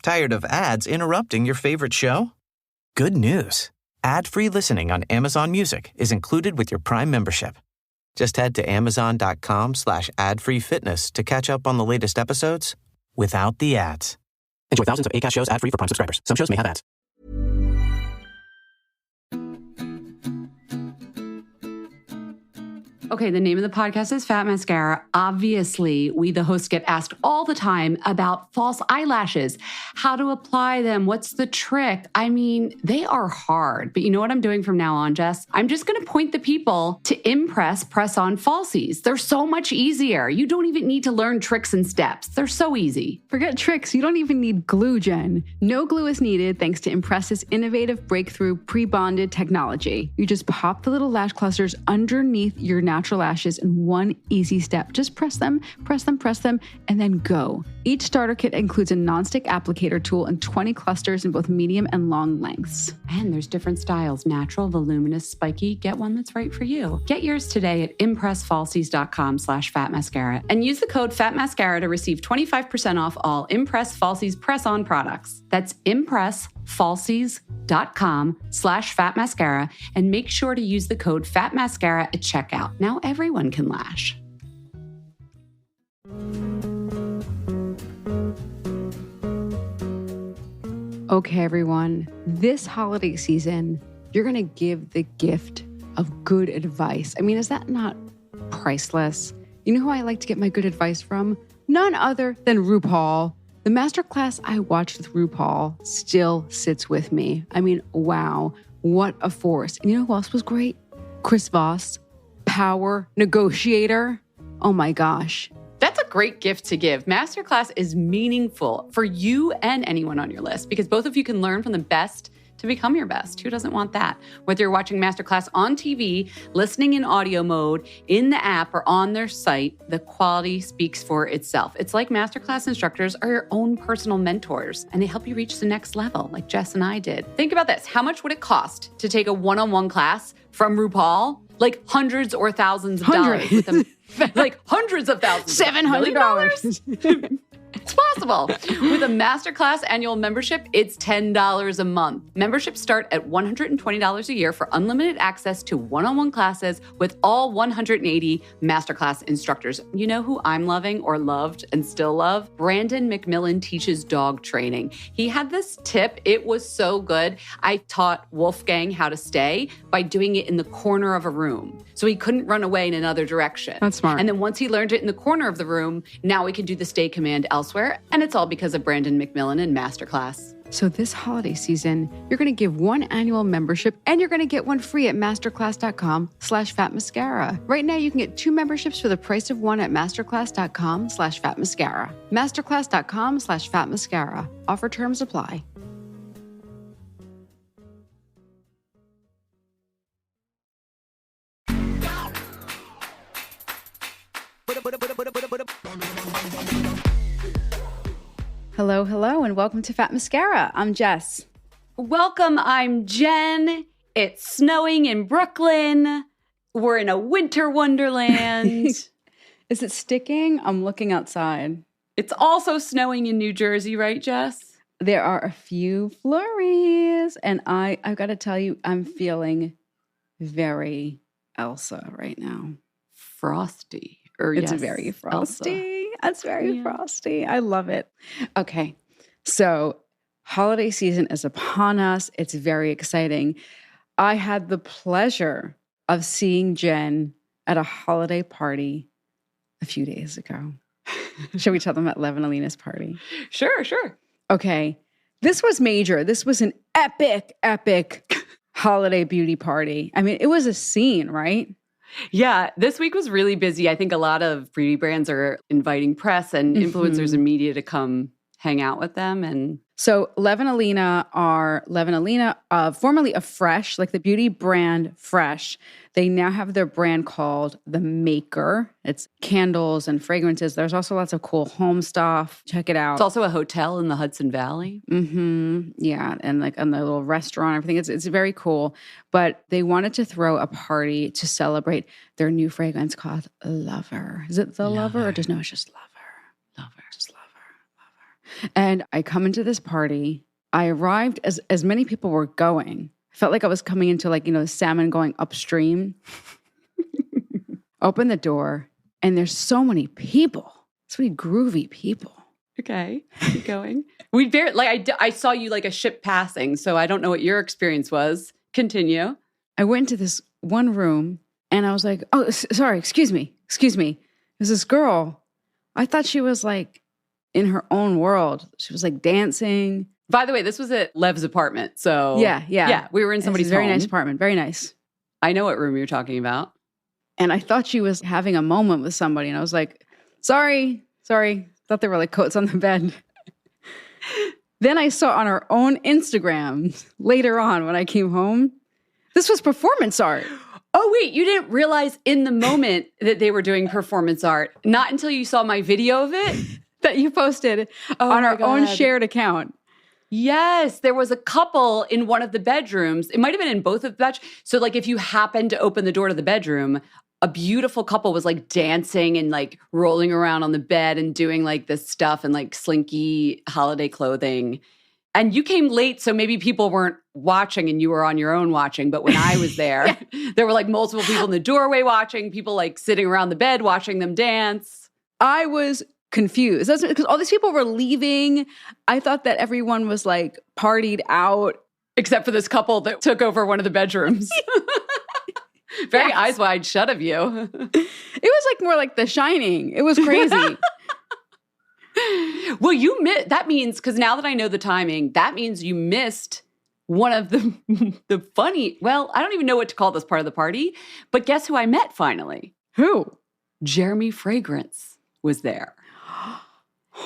Tired of ads interrupting your favorite show? Good news. Ad-free listening on Amazon Music is included with your Prime membership. Just head to amazon.com/ad-free-fitness to catch up on the latest episodes without the ads. Enjoy thousands of Acast shows ad-free for Prime subscribers. Some shows may have ads. Okay, the name of the podcast is Fat Mascara. Obviously, we, the hosts, get asked all the time about false eyelashes, how to apply them, what's the trick? I mean, they are hard. But you know what I'm doing from now on, Jess? I'm just going to point the people to Impress Press-On Falsies. They're so much easier. You don't even need to learn tricks and steps. They're so easy. Forget tricks. You don't even need glue, Jen. No glue is needed thanks to Impress's innovative breakthrough pre-bonded technology. You just pop the little lash clusters underneath your natural lashes in one easy step. Just press them, and then go. Each starter kit includes a nonstick applicator tool and 20 clusters in both medium and long lengths. And there's different styles, natural, voluminous, spiky. Get one that's right for you. Get yours today at impressfalsies.com/fatmascara and use the code FATMASCARA to receive 25% off all Impress Falsies press-on products. That's impressfalsies.com/fatmascara and make sure to use the code FATMASCARA at checkout. Now everyone can lash. Okay, everyone, this holiday season, you're going to give the gift of good advice. I mean, is that not priceless? You know who I like to get my good advice from? None other than RuPaul. The masterclass I watched with RuPaul still sits with me. I mean, wow, what a force. And you know who else was great? Chris Voss, power negotiator. Oh my gosh. That's a great gift to give. Masterclass is meaningful for you and anyone on your list because both of you can learn from the best to become your best. Who doesn't want that? Whether you're watching Masterclass on TV, listening in audio mode, in the app, or on their site, the quality speaks for itself. It's like Masterclass instructors are your own personal mentors, and they help you reach the next level, like Jess and I did. Think about this. How much would it cost to take a one-on-one class from RuPaul? Like hundreds or thousands of dollars. With them, like hundreds of thousands. $700. It's possible. With a Masterclass annual membership, it's $10 a month. Memberships start at $120 a year for unlimited access to one-on-one classes with all 180 Masterclass instructors. You know who I'm loving or loved and still love? Brandon McMillan teaches dog training. He had this tip. It was so good. I taught Wolfgang how to stay by doing it in the corner of a room. So he couldn't run away in another direction. That's smart. And then once he learned it in the corner of the room, now we can do the stay command elsewhere. And it's all because of Brandon McMillan and Masterclass. So this holiday season, you're going to give one annual membership and you're going to get one free at masterclass.com/fatmascara. Right now, you can get 2 memberships for the price of one at masterclass.com/fatmascara. Masterclass.com/fatmascara. Offer terms apply. Hello, and welcome to Fat Mascara. I'm Jess. Welcome, I'm Jen. It's snowing in Brooklyn. We're in a winter wonderland. Is it sticking? I'm looking outside. It's also snowing in New Jersey, right, Jess? There are a few flurries, and I've got to tell you, I'm feeling very Elsa right now. Frosty. It's very frosty. Elsa. It's very frosty. I love it. Okay, so holiday season is upon us. It's very exciting. I had the pleasure of seeing Jen at a holiday party a few days ago. Shall we tell them at Lev and Alina's party? Sure. Okay, this was major. This was an epic holiday beauty party. I mean, it was a scene, right? Yeah, this week was really busy. I think a lot of beauty brands are inviting press and influencers and media to come hang out with them. And so Lev and Alina are formerly of Fresh, like the beauty brand Fresh. They now have their brand called The Maker. It's candles and fragrances. There's also lots of cool home stuff. Check it out. It's also a hotel in the Hudson Valley. Yeah, and like on the little restaurant, everything. It's very cool. But they wanted to throw a party to celebrate their new fragrance called Lover. Is it the Lover or just no? It's just Lover. Just Lover. And I come into this party. I arrived as many people were going. I felt like I was coming into like, salmon going upstream. Open the door, and there's so many people. So many groovy people. Okay, keep going. I saw you like a ship passing, so I don't know what your experience was. Continue. I went into this one room, and I was like, oh, sorry, excuse me. There's this girl. I thought she was like in her own world. She was like dancing. By the way, this was at Lev's apartment, so yeah. We were in somebody's very home. Nice apartment, very nice. I know what room you're talking about. And I thought she was having a moment with somebody, and I was like, sorry. Thought there were like coats on the bed. Then I saw on her own Instagram later on when I came home, this was performance art. Oh, wait, you didn't realize in the moment that they were doing performance art, not until you saw my video of it? That you posted on our own shared account. Yes, there was a couple in one of the bedrooms. It might have been in both of the bedrooms. So like if you happened to open the door to the bedroom, a beautiful couple was like dancing and like rolling around on the bed and doing like this stuff and like slinky holiday clothing. And you came late, so maybe people weren't watching and you were on your own watching. But when I was there, there were like multiple people in the doorway watching, people like sitting around the bed watching them dance. I was confused. That's because all these people were leaving. I thought that everyone was like partied out. Except for this couple that took over one of the bedrooms. Very eyes wide shut of you. It was like more like The Shining. It was crazy. Well, that means, because now that I know the timing, that means you missed one of the funny, well, I don't even know what to call this part of the party, but guess who I met finally? Who? Jeremy Fragrance was there.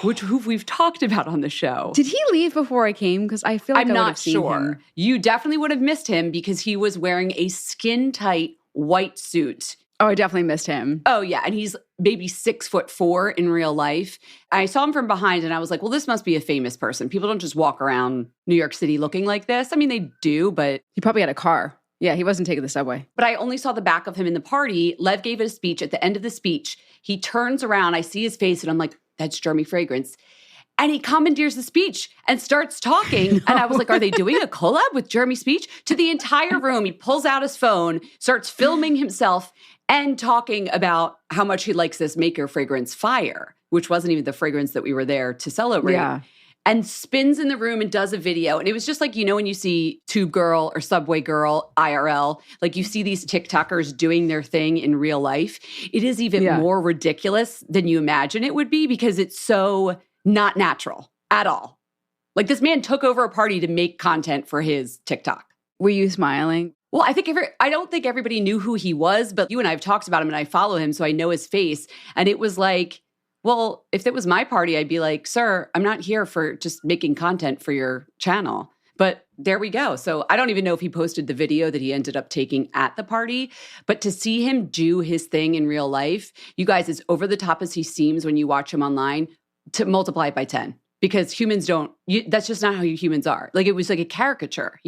Who we've talked about on the show. Did he leave before I came? Because I feel like I'm I would not have seen sure. him. You definitely would have missed him because he was wearing a skin-tight white suit. Oh, I definitely missed him. Oh, yeah. And he's maybe 6'4" in real life. I saw him from behind and I was like, well, this must be a famous person. People don't just walk around New York City looking like this. I mean, they do, but... He probably had a car. Yeah, he wasn't taking the subway. But I only saw the back of him in the party. Lev gave a speech. At the end of the speech, he turns around. I see his face and I'm like, that's Jeremy Fragrance. And he commandeers the speech and starts talking. No. And I was like, are they doing a collab with Jeremy's speech? To the entire room, he pulls out his phone, starts filming himself and talking about how much he likes this maker fragrance Fire, which wasn't even the fragrance that we were there to celebrate. Yeah. And spins in the room and does a video. And it was just like, when you see Tube Girl or Subway Girl, IRL, like you see these TikTokers doing their thing in real life. It is even more ridiculous than you imagine it would be because it's so not natural at all. Like this man took over a party to make content for his TikTok. Were you smiling? Well, I don't think everybody knew who he was, but you and I have talked about him and I follow him, so I know his face. And it was like, well, if it was my party, I'd be like, sir, I'm not here for just making content for your channel. But there we go. So I don't even know if he posted the video that he ended up taking at the party. But to see him do his thing in real life, you guys, as over the top as he seems when you watch him online, to multiply it by 10. Because humans that's just not how humans are. Like it was like a caricature,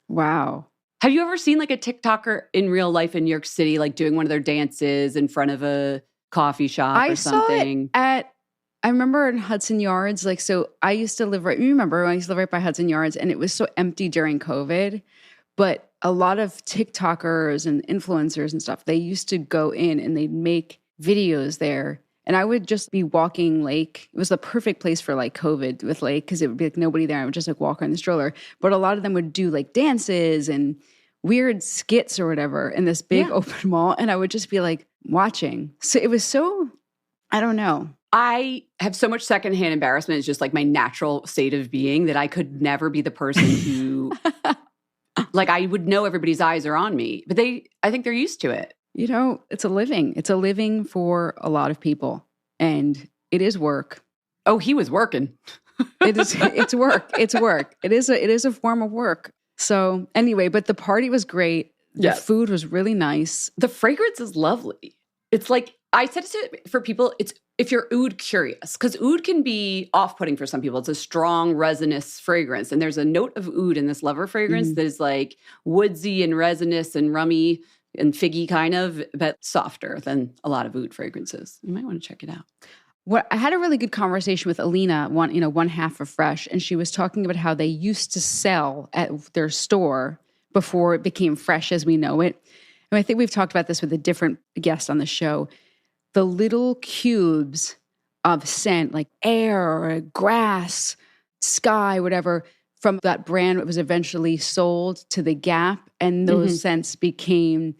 Wow. Have you ever seen like a TikToker in real life in New York City, like doing one of their dances in front of a coffee shop or something? I remember in Hudson Yards, so I used to live you remember when I used to live right by Hudson Yards and it was so empty during COVID, but a lot of TikTokers and influencers and stuff, they used to go in and they'd make videos there. And I would just be walking Lake. It was the perfect place for like COVID with Lake because it would be like nobody there. I would just like walk around the stroller. But a lot of them would do like dances and weird skits or whatever in this big open mall. And I would just be like watching. So it was so, I don't know. I have so much secondhand embarrassment. It's just like my natural state of being that I could never be the person who, like I would know everybody's eyes are on me. But I think they're used to it. It's a living. It's a living for a lot of people. And it is work. Oh, he was working. It's work. It's work. It is a form of work. So anyway, but the party was great. The food was really nice. The fragrance is lovely. It's like, I said it for people, it's if you're oud curious, because oud can be off-putting for some people. It's a strong resinous fragrance. And there's a note of oud in this Lover fragrance that is like woodsy and resinous and rummy and figgy kind of, but softer than a lot of oud fragrances. You might want to check it out. What I had a really good conversation with Alina, one half of Fresh, and she was talking about how they used to sell at their store before it became Fresh as we know it. And I think we've talked about this with a different guest on the show. The little cubes of scent, like air or grass, sky, whatever, from that brand that was eventually sold to the Gap. And those scents became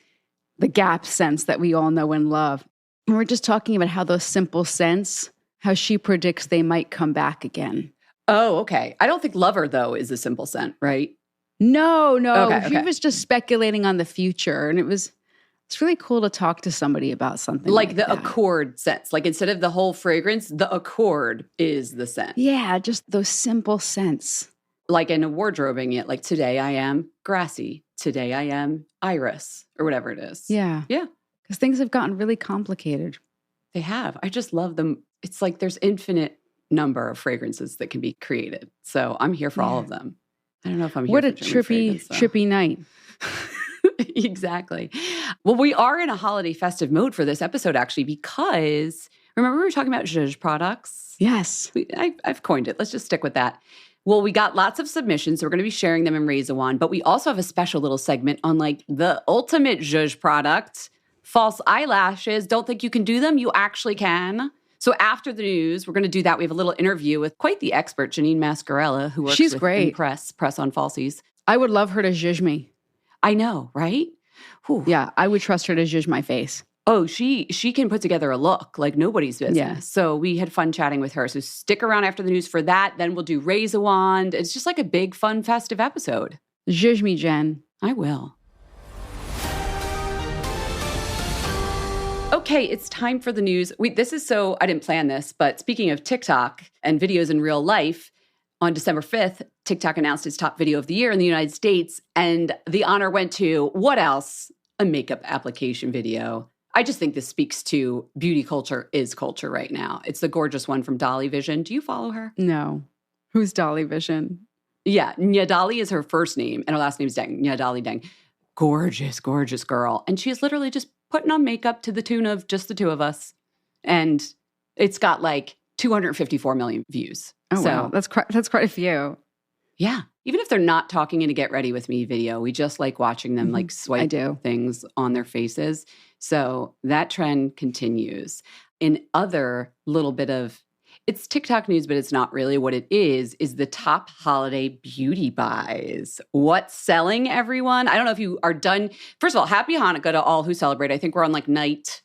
the Gap scents that we all know and love. And we're just talking about how those simple scents, how she predicts they might come back again. Oh, okay. I don't think Lover, though, is a simple scent, right? No. Okay, She was just speculating on the future. And it's really cool to talk to somebody about something like the that. accord scents. Like instead of the whole fragrance, the accord is the scent. Yeah, just those simple scents. Like in a wardrobing it, like today I am grassy. Today I am iris or whatever it is. Yeah. Yeah. Because things have gotten really complicated. They have. I just love them. It's like there's infinite number of fragrances that can be created. So I'm here for all of them. I don't know if I'm here what for a trippy night. Exactly. Well, we are in a holiday festive mode for this episode, actually, because remember we were talking about zhuzh products? Yes. I've coined it. Let's just stick with that. Well, we got lots of submissions, so we're going to be sharing them in Raise a Wand, but we also have a special little segment on like the ultimate zhuzh product, false eyelashes. Don't think you can do them? You actually can. So after the news, we're going to do that. We have a little interview with quite the expert, Janine Mascarella, who works She's with great. Press on falsies. I would love her to zhuzh me. I know, right? Whew. Yeah, I would trust her to zhuzh my face. Oh, she can put together a look like nobody's business. Yeah. So we had fun chatting with her. So stick around after the news for that. Then we'll do Raise a Wand. It's just like a big, fun, festive episode. Zhuzh me, Jen. I will. Okay, it's time for the news. I didn't plan this, but speaking of TikTok and videos in real life, on December 5th, TikTok announced its top video of the year in the United States, and the honor went to, what else? A makeup application video. I just think this speaks to beauty culture is culture right now. It's the gorgeous one from Dolly Vision. Do you follow her? No. Who's Dolly Vision? Yeah, Nyadali is her first name, and her last name is Deng. Nyadali Deng. Gorgeous, gorgeous girl. And she is literally just putting on makeup to the tune of just the two of us. And it's got like 254 million views. Oh, wow. That's quite a few. Yeah. Even if they're not talking in a Get Ready With Me video, we just like watching them like swipe things on their faces. So that trend continues. In other little bit of, it's TikTok news, but it's not really what it is the top holiday beauty buys. What's selling, everyone? I don't know if you are done. First of all, happy Hanukkah to all who celebrate. I think we're on like this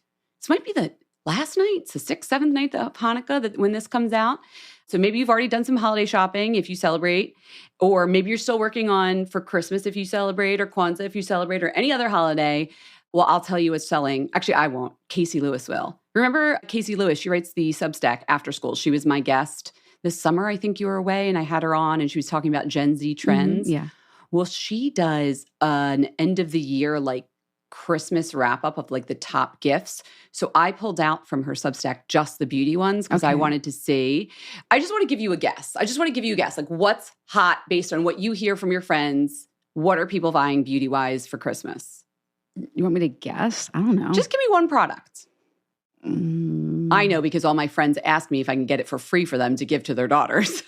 might be the last night. It's the 6th, 7th night of Hanukkah when this comes out. So maybe you've already done some holiday shopping if you celebrate, or maybe you're still working on for Christmas if you celebrate, or Kwanzaa if you celebrate, or any other holiday. Well, I'll tell you what's selling. Actually, I won't. Casey Lewis will. Remember Casey Lewis? She writes the Substack After School. She was my guest this summer. I think you were away, and I had her on, and she was talking about Gen Z trends. Yeah. Well, she does an end of the year like Christmas wrap up of like the top gifts. So I pulled out from her Substack just the beauty ones because I wanted to see. I just want to give you a guess. Like what's hot based on what you hear from your friends. What are people buying beauty wise for Christmas? You want me to guess? I don't know. Just give me one product. I know because all my friends asked me if I can get it for free for them to give to their daughters.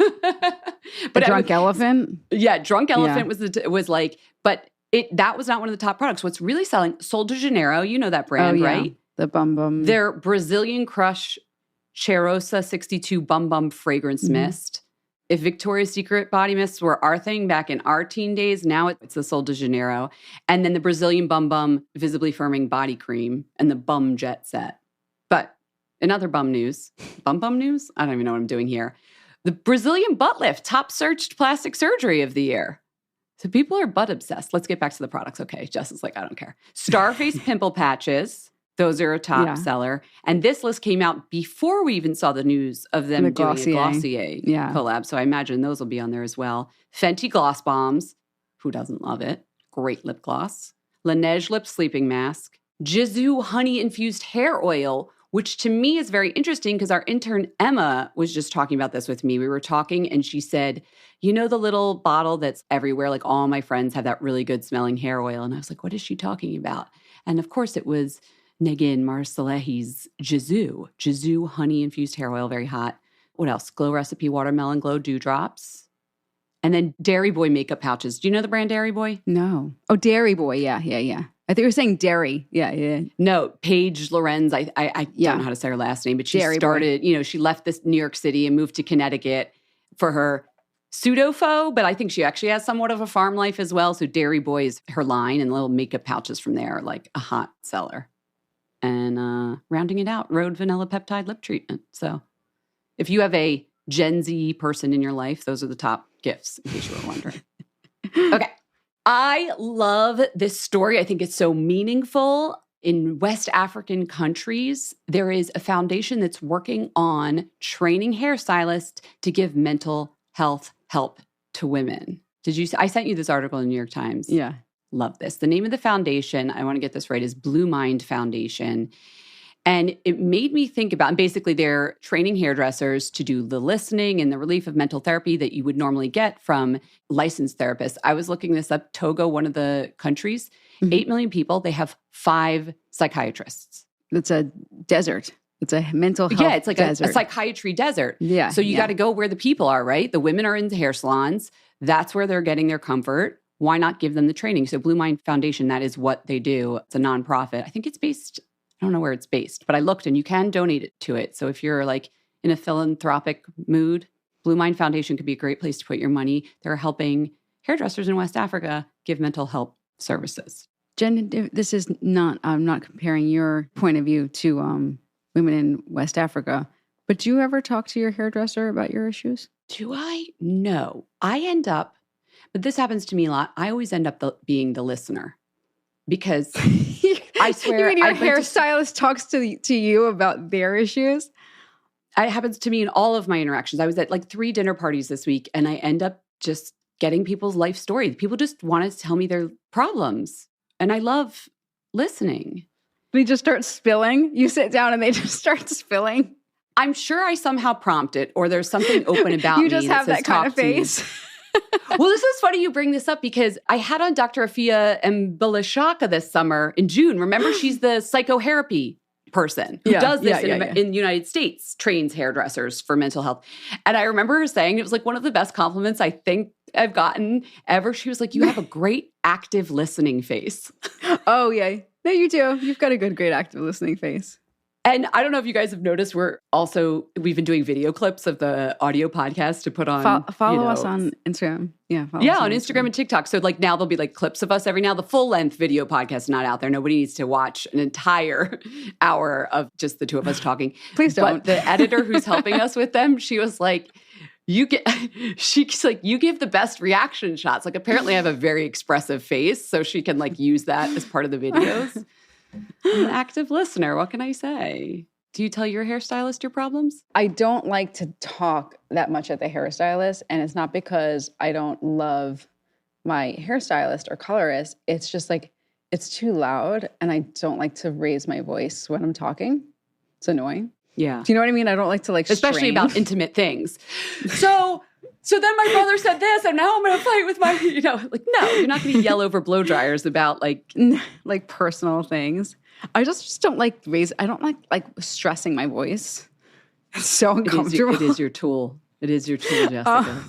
But Drunk Elephant? Yeah, Drunk Elephant was like, but that was not one of the top products. What's really selling, Sol de Janeiro, you know that brand, right? The Bum Bum. Their Brazilian Crush Cheirosa 62 Bum Bum Fragrance Mist. If Victoria's Secret body mists were our thing back in our teen days, now it's the Sol de Janeiro. And then the Brazilian Bum Bum Visibly Firming Body Cream and the Bum Jet Set. But in other bum news, bum news? I don't even know what I'm doing here. The Brazilian Butt Lift, top searched plastic surgery of the year. So people are butt obsessed. Let's get back to the products. Okay, Jess is like, I don't care. Starface Pimple Patches. Those are a top seller. And this list came out before we even saw the news of them doing a Glossier collab. So I imagine those will be on there as well. Fenty Gloss Bombs. Who doesn't love it? Great lip gloss. Laneige Lip Sleeping Mask. Jizu Honey Infused Hair Oil, which to me is very interesting because our intern Emma was just talking about this with me. We were talking and she said, you know the little bottle that's everywhere? Like all my friends have that really good smelling hair oil. And I was like, what is she talking about? And of course it was Negin Marcelehi's Jizu honey-infused hair oil, very hot. What else? Glow Recipe Watermelon Glow Dewdrops. And then Dairy Boy makeup pouches. Do you know the brand Dairy Boy? No. Oh, Dairy Boy. Yeah. I think you were saying dairy. Yeah. No, Paige Lorenz. I don't know how to say her last name, but she started, she left this New York City and moved to Connecticut for her pseudo-faux, but I think she actually has somewhat of a farm life as well. So Dairy Boy is her line, and little makeup pouches from there are like a hot seller. And rounding it out, Rhode Vanilla Peptide Lip Treatment. So if you have a Gen Z person in your life, those are the top gifts, in case you were wondering. Okay. I love this story. I think it's so meaningful. In West African countries, there is a foundation that's working on training hairstylists to give mental health help to women. I sent you this article in the New York Times. Yeah. Love this. The name of the foundation, I want to get this right, is Blue Mind Foundation. And it made me think about, and basically they're training hairdressers to do the listening and the relief of mental therapy that you would normally get from licensed therapists. I was looking this up. Togo, one of the countries, 8 million people, they have 5 psychiatrists. It's a desert. It's a mental health desert. Yeah, it's like a psychiatry desert. Yeah. So you got to go where the people are, right? The women are in the hair salons. That's where they're getting their comfort. Why not give them the training? So Blue Mind Foundation, that is what they do. It's a nonprofit. I think it's based, I don't know where it's based, but I looked and you can donate it to it. So if you're like in a philanthropic mood, Blue Mind Foundation could be a great place to put your money. They're helping hairdressers in West Africa give mental health services. Jen, this is not, I'm not comparing your point of view to women in West Africa, but do you ever talk to your hairdresser about your issues? Do I? No. I end up, but this happens to me a lot. I always end up being the listener because I swear. You mean your hairstylist talks to you about their issues? It happens to me in all of my interactions. I was at like 3 dinner parties this week and I end up just getting people's life story. People just want to tell me their problems. And I love listening. They just start spilling. You sit down and they just start spilling. I'm sure I somehow prompt it or there's something open about me. You just have that kind of face. Well, this is funny you bring this up because I had on Dr. Afia Mbilishaka this summer in June. Remember, she's the psychotherapy person who does this in the United States, trains hairdressers for mental health. And I remember her saying, it was like one of the best compliments I think I've gotten ever. She was like, you have a great active listening face. Oh, yeah. No, you do. You've got a great active listening face. And I don't know if you guys have noticed, we've been doing video clips of the audio podcast to put on. Follow us on Instagram. Yeah. On Instagram and TikTok. So like now there'll be like clips of us every now. The full length video podcast is not out there. Nobody needs to watch an entire hour of just the two of us talking. Please don't. But the editor who's helping us with them, she was like, she's like, you give the best reaction shots. Like apparently I have a very expressive face, so she can like use that as part of the videos. I'm an active listener. What can I say? Do you tell your hairstylist your problems? I don't like to talk that much at the hairstylist, and it's not because I don't love my hairstylist or colorist. It's just like, it's too loud, and I don't like to raise my voice when I'm talking. It's annoying. Yeah. Do you know what I mean? I don't like to like especially strain. About intimate things. So then my brother said this, and now I'm going to fight with my, like, no, you're not going to yell over blow dryers about like personal things. I just don't like I don't like stressing my voice. It's so uncomfortable. It is your tool. It is your tool, Jessica.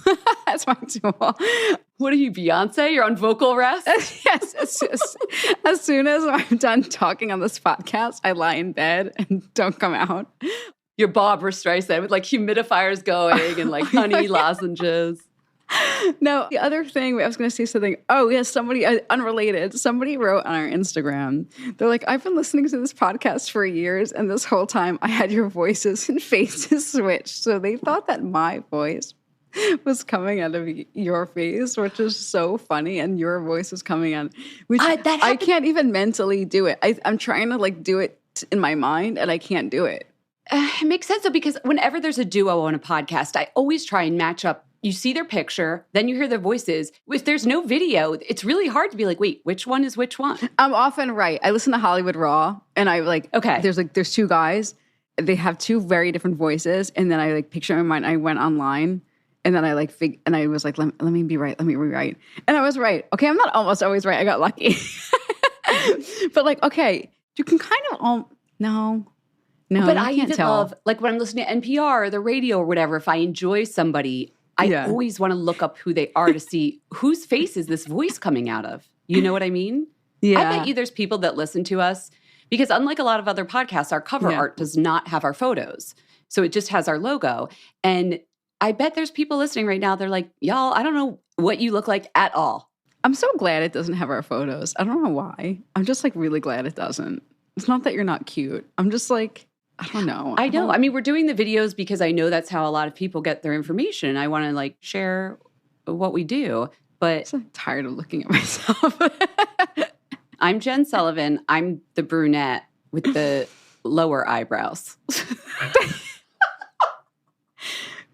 That's my tool. What are you, Beyonce? You're on vocal rest? Yes. As soon as I'm done talking on this podcast, I lie in bed and don't come out. Your Barbra Streisand with like humidifiers going and like honey lozenges. No, the other thing, I was going to say something. Oh, yes, somebody, unrelated, somebody wrote on our Instagram. They're like, I've been listening to this podcast for years, and this whole time I had your voices and faces switched. So they thought that my voice was coming out of your face, which is so funny, and your voice is coming out. Which I can't even mentally do it. I'm trying to like do it in my mind, and I can't do it. It makes sense, though, because whenever there's a duo on a podcast, I always try and match up. You see their picture, then you hear their voices. If there's no video, it's really hard to be like, wait, which one is which one? I'm often right. I listen to Hollywood Raw, and I like, okay, there's 2 guys. They have 2 very different voices, and then I like picture in my mind. I went online, and then I like, and I was like, let me be right. Let me rewrite. And I was right. Okay, I'm not almost always right. I got lucky. But like, okay, You can kind of, no, but you I can't even tell. love, like when I'm listening to NPR or the radio or whatever, if I enjoy somebody, I always want to look up who they are to see whose face is this voice coming out of. You know what I mean? Yeah. I bet you there's people that listen to us because unlike a lot of other podcasts, our cover art does not have our photos. So it just has our logo. And I bet there's people listening right now. They're like, y'all, I don't know what you look like at all. I'm so glad it doesn't have our photos. I don't know why. I'm just like really glad it doesn't. It's not that you're not cute. I'm just like, I don't know. I know. I mean, we're doing the videos because I know that's how a lot of people get their information. I want to like share what we do. But I'm tired of looking at myself. I'm Jen Sullivan. I'm the brunette with the lower eyebrows.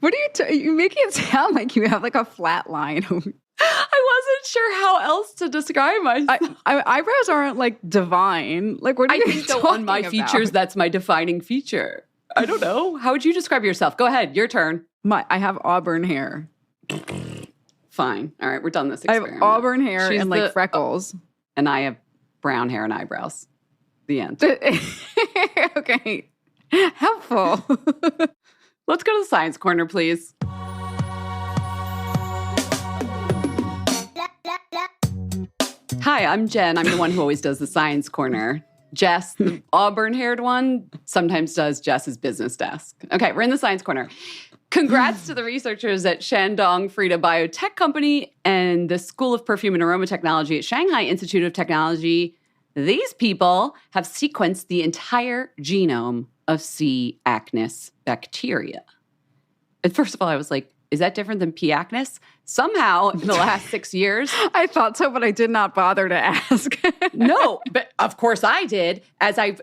What are you making it sound like you have like a flat line? I wasn't sure how else to describe myself. Eyebrows aren't like divine. Like, what are you think so on my about? features, that's my defining feature. I don't know. How would you describe yourself? Go ahead. Your turn. I have auburn hair. Fine. All right. We're done this experiment. I have auburn hair She's and like freckles. And I have brown hair and eyebrows. The end. Okay. Helpful. Let's go to the science corner, please. Hi, I'm Jen. I'm the one who always does the science corner. Jess, the auburn-haired one, sometimes does Jess's business desk. Okay, we're in the science corner. Congrats to the researchers at Shandong Frida Biotech Company and the School of Perfume and Aroma Technology at Shanghai Institute of Technology. These people have sequenced the entire genome of C. acnes bacteria. And first of all, I was like, is that different than P. acnes? Somehow, in the last 6 years. I thought so, but I did not bother to ask. No, but of course I did. As I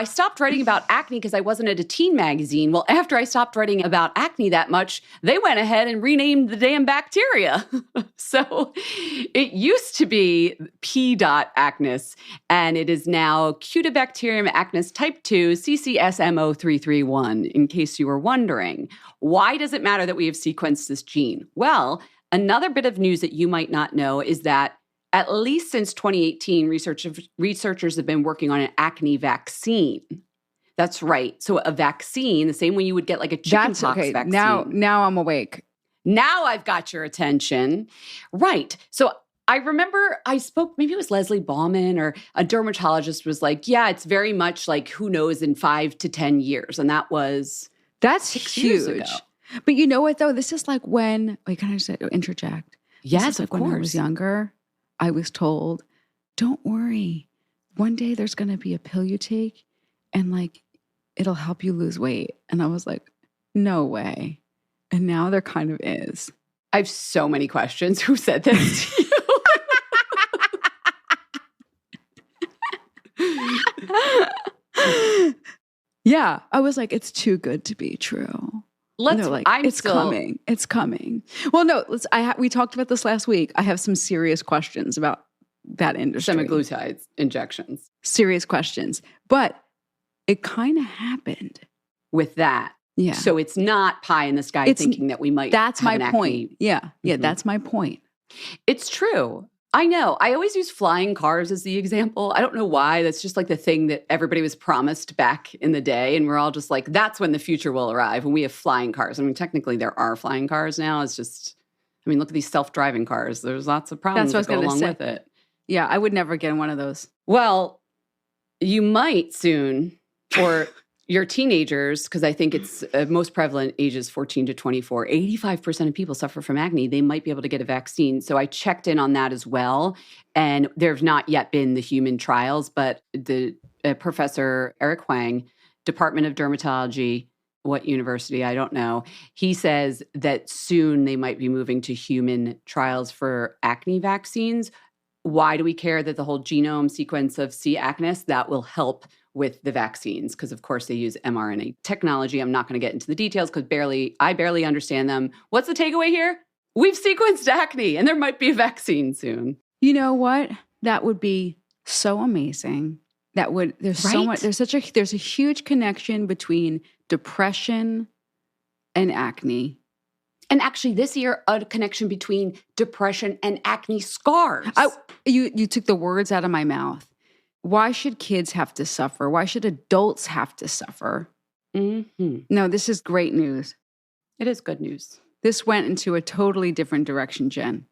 stopped writing about acne because I wasn't at a teen magazine. Well, after I stopped writing about acne that much, they went ahead and renamed the damn bacteria. So it used to be P. acnes, and it is now Cutibacterium acnes type 2 CCSMO331, in case you were wondering. Why does it matter that we have sequenced this gene? Well, another bit of news that you might not know is that at least since 2018, researchers have been working on an acne vaccine. That's right. So a vaccine, the same way you would get like a chickenpox vaccine. Now I'm awake. Now I've got your attention. Right. So I remember I spoke, maybe it was Leslie Bauman or a dermatologist was like, yeah, it's very much like who knows in 5 to 10 years. And that's huge. But you know what, though? This is like when, can I just interject? Yes, of course. When I was younger, I was told, don't worry. One day there's going to be a pill you take and like it'll help you lose weight. And I was like, no way. And now there kind of is. I have so many questions. Who said this to you? Yeah. I was like, it's too good to be true. It's coming. It's coming. Well, no, we talked about this last week. I have some serious questions about that industry. Semaglutide injections. Serious questions. But it kind of happened. With that. Yeah. So it's not pie in the sky thinking that we might That's have my an point. acne. Yeah. Yeah, that's my point. It's true. I know. I always use flying cars as the example. I don't know why. That's just like the thing that everybody was promised back in the day. And we're all just like, that's when the future will arrive, when we have flying cars. I mean, technically there are flying cars now. It's just, look at these self-driving cars. There's lots of problems that go along with it. Yeah, I would never get in one of those. Well, you might soon, or your teenagers, because I think it's most prevalent ages 14 to 24. 85% of people suffer from acne. They might be able to get a vaccine. So I checked in on that as well. And there have not yet been the human trials, but the Professor Eric Huang, Department of Dermatology, what university, I don't know. He says that soon they might be moving to human trials for acne vaccines. Why do we care that the whole genome sequence of C. acnes? That will help with the vaccines, because of course they use mRNA technology. I'm not going to get into the details because I barely understand them. What's the takeaway here? We've sequenced acne and there might be a vaccine soon. You know what? That would be so amazing. There's a huge connection between depression and acne. And actually this year, a connection between depression and acne scars. You took the words out of my mouth. Why should kids have to suffer? Why should adults have to suffer? Mm-hmm. No, this is great news. It is good news. This went into a totally different direction, Jen.